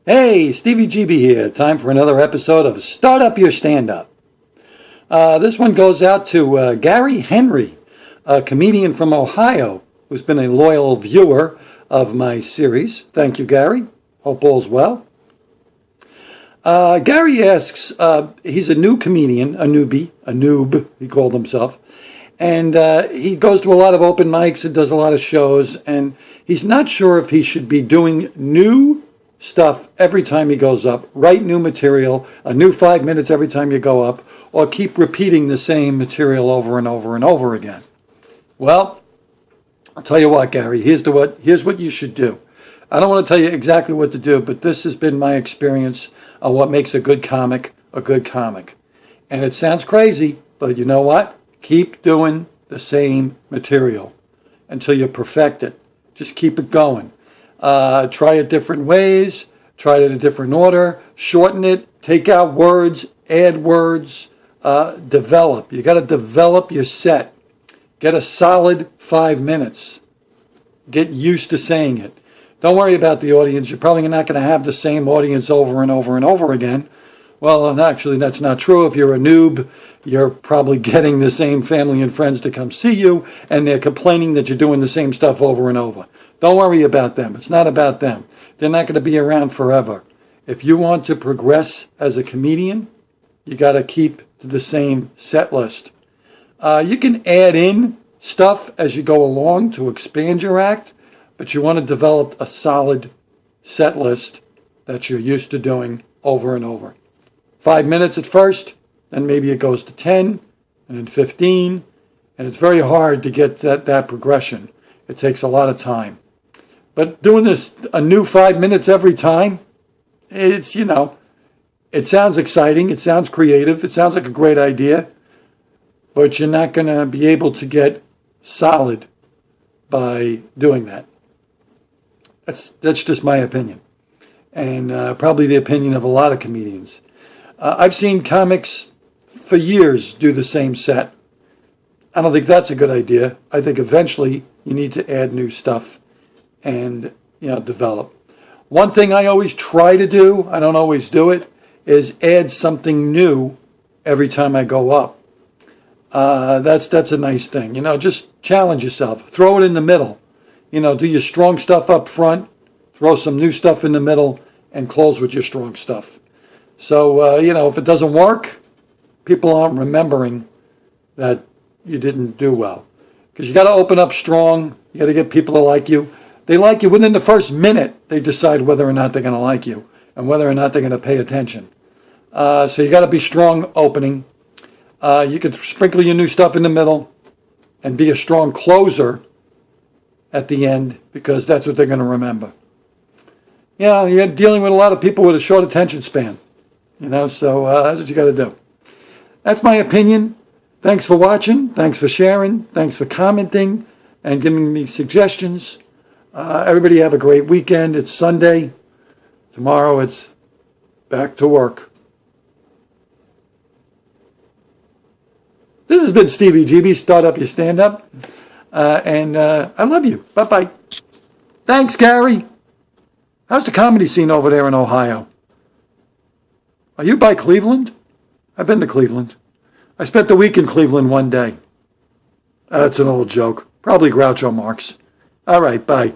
Hey, Stevie GB here. Time for another episode of Start Up Your Stand-Up. This one goes out to Gary Henry, a comedian from Ohio who's been a loyal viewer of my series. Thank you, Gary. Hope all's well. Gary asks, he's a new comedian, a noob, he called himself. And he goes to a lot of open mics and does a lot of shows. And he's not sure if he should be doing new stuff every time he goes up, write new material, a new 5 minutes every time you go up, or keep repeating the same material over and over and over again. Well, I'll tell you what, Gary, here's what you should do. I don't want to tell you exactly what to do, but this has been my experience of what makes a good comic a good comic. And it sounds crazy, but you know what? Keep doing the same material until you perfect it. Just keep it going. Try it different ways, try it in a different order, shorten it, take out words, add words, develop. You got to develop your set. Get a solid 5 minutes. Get used to saying it. Don't worry about the audience. You're probably not going to have the same audience over and over and over again. Well, actually, that's not true. If you're a noob, you're probably getting the same family and friends to come see you, and they're complaining that you're doing the same stuff over and over. Don't worry about them. It's not about them. They're not going to be around forever. If you want to progress as a comedian, you got to keep to the same set list. You can add in stuff as you go along to expand your act, but you want to develop a solid set list that you're used to doing over and over. 5 minutes at first, then maybe it goes to 10, and then 15, and it's very hard to get that progression. It takes a lot of time. But doing this a new 5 minutes every time, it sounds exciting, it sounds creative, it sounds like a great idea, but you're not going to be able to get solid by doing that. That's just my opinion, and probably the opinion of a lot of comedians. I've seen comics for years do the same set. I don't think that's a good idea. I think eventually you need to add new stuff and develop. One thing I always try to do, I don't always do it, is add something new every time I go up. That's a nice thing. Just challenge yourself. Throw it in the middle. Do your strong stuff up front, throw some new stuff in the middle, and close with your strong stuff. So, if it doesn't work, people aren't remembering that you didn't do well. Because you got to open up strong. You got to get people to like you. They like you within the first minute. They decide whether or not they're going to like you and whether or not they're going to pay attention. So you got to be strong opening. You can sprinkle your new stuff in the middle and be a strong closer at the end, because that's what they're going to remember. You're dealing with a lot of people with a short attention span. So that's what you got to do. That's my opinion. Thanks for watching. Thanks for sharing. Thanks for commenting and giving me suggestions. Everybody have a great weekend. It's Sunday. Tomorrow it's back to work. This has been Stevie GB. Start Up Your Stand-Up. And I love you. Bye-bye. Thanks, Gary. How's the comedy scene over there in Ohio? Are you by Cleveland? I've been to Cleveland. I spent the week in Cleveland one day. That's an old joke. Probably Groucho Marx. All right, bye.